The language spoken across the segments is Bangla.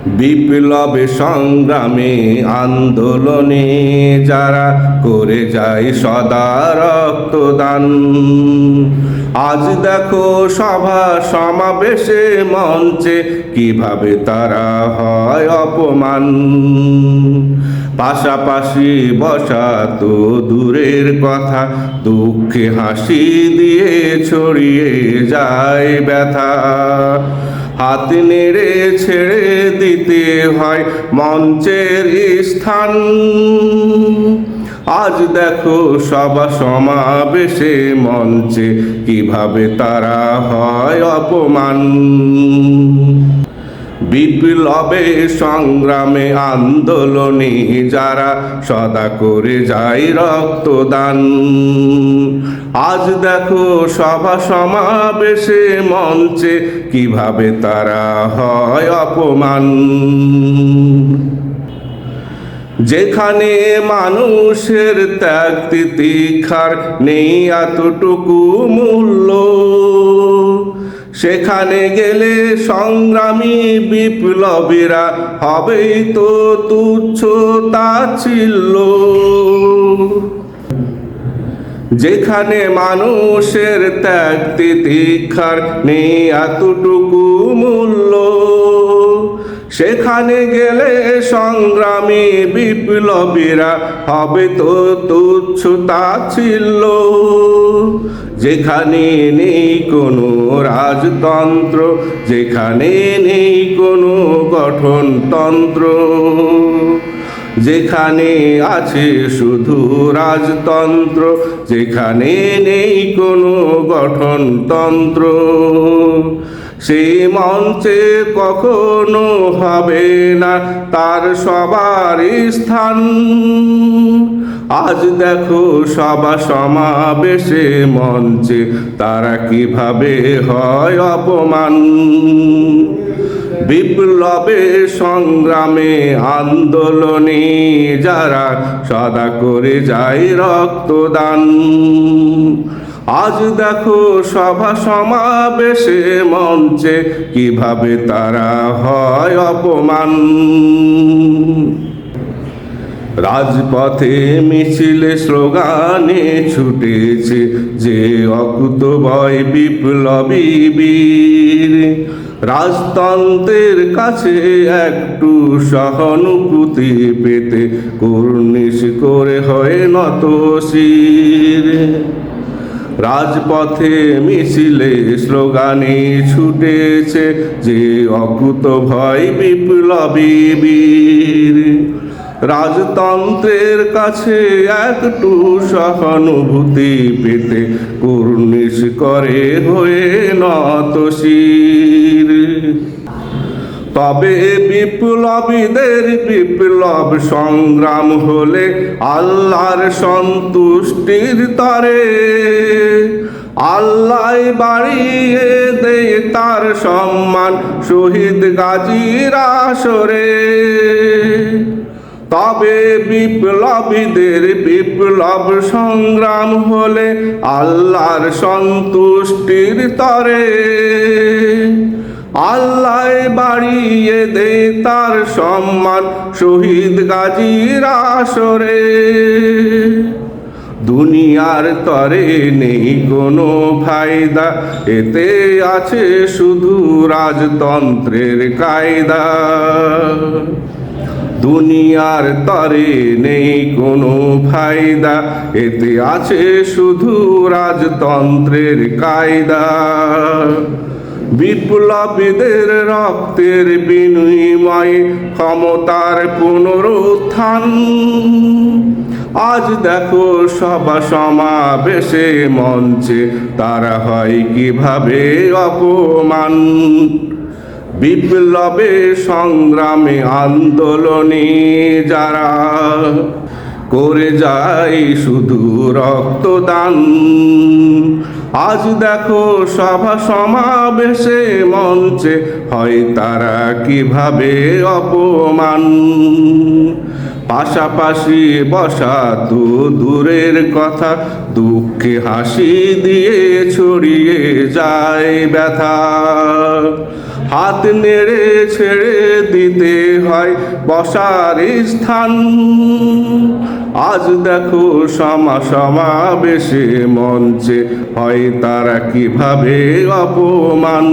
বিপ্লবে সংগ্রামে আন্দোলনে যারা করে যায় সদা রক্তদান, আজ দেখো সভা সমাবেশে মঞ্চে কিভাবে তারা হয় অপমান। পাশাপাশি বসা তো দূরের কথা, দুঃখে হাসি দিয়ে ছড়িয়ে যায় ব্যথা। হাত নেড়ে ছেড়ে দিতে হয় মঞ্চের স্থান, আজ দেখো সভা সমাবেশে মঞ্চে কিভাবে তারা হয় অপমান। বিপ্লবে সংগ্রামে আন্দোলনে যারা সদা করে যায় রক্তদান, আজ দেখো সভা সমাবেশে মঞ্চে কিভাবে তারা হয় অপমান। যেখানে মানুষের ত্যাগ তিতিক্ষার নেই এতটুকু মূল্য, সেখানে গেলে সংগ্রামী বিপ্লবীরা হবেই তো তুচ্ছ তাচ্ছিল্য। যেখানে মানুষের ত্যাগ তিতিক্ষার নেই এতটুকু মূল্য, সেখানে গেলে সংগ্রামী বিপ্লবীরা হবে তো তুচ্ছ তাচ্ছিল্য। যেখানে নেই কোনো রাজতন্ত্র, যেখানে নেই কোনো গঠনতন্ত্র, যেখানে আছে শুধু রাজতন্ত্র, যেখানে নেই কোনো গঠনতন্ত্র, সেই মঞ্চে কখনো হবে না তার সবার স্থান। আজ দেখো সভা সমাবেশে মঞ্চে তারা কিভাবে হয় অপমান। বিপ্লবে সংগ্রামে আন্দোলনে যারা সদা করে যায় রক্তদান, আজ দেখো সভা সমাবেশে মঞ্চে কিভাবে তারা হয় অপমান। রাজপথে মিছিলে স্লোগানে ছুটেছে যে অকুতোভয় বিপ্লবী বীর, রাজতন্ত্রের কাছে একটু সহানুভূতি পেতে কুর্নিশ করে হয় নত শির। রাজপথে মিছিলে স্লোগানে ছুটেছে যে অকুতোভয় বিপ্লবী বীর, রাজতন্ত্রের কাছে একটু সহানুভূতি পেতে কুর্নিশ করে হয়ে নত শির। তবে বিপ্লবীদের বিপ্লব সংগ্রাম হলে আল্লাহর সন্তুষ্টির তরে, আল্লাহ বাড়িয়ে দেয় তার সম্মান শহীদ গাজীর আসরে। তবে বিপ্লবীদের বিপ্লব সংগ্রাম হলে আল্লাহর সন্তুষ্টির তরে, আল্লাহ বাড়িয়ে দেয় তার সম্মান শহীদ গাজীর আসরে। দুনিয়ার তরে নেই কোনো ফায়দা, এতে আছে শুধু রাজতন্ত্রের কায়দা। দুনিয়ার তরে নেই কোনো ফায়দা, এতে আছে শুধু রাজতন্ত্রের কায়দা। বিপ্লবীদের রক্তের বিনিময়ে ক্ষমতার পুনরুত্থান, আজ দেখো সভা সমাবেশে মঞ্চে তারা হয় কিভাবে অপমান। বিপ্লবে সংগ্রামে আন্দোলনে যারা করে যায় শুধু রক্তদান, আজ দেখো সভা সমাবেশে মঞ্চে হয় তারা কিভাবে অপমান। পাশাপাশি বসা তো দূরের কথা, দুঃখে হাসি দিয়ে ছড়িয়ে যায় ব্যথা। হাত নেড়ে ছেড়ে দিতে হয় বসার স্থান, আজ দেখো সমাবেশে মঞ্চে হয় তারা কিভাবে অপমান।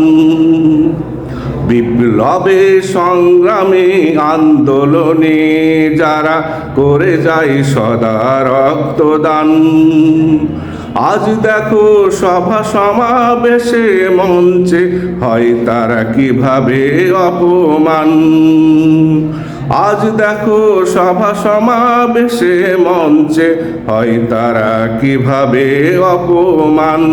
বিপ্লবে সংগ্রামে আন্দোলনে যারা করে যায় সদা রক্তদান, আজ দেখো সভা সমাবেশে মঞ্চে হয় তারা কিভাবে অপমান। আজ দেখো সভা সমাবেশে মঞ্চে হয় তারা কিভাবে অপমান।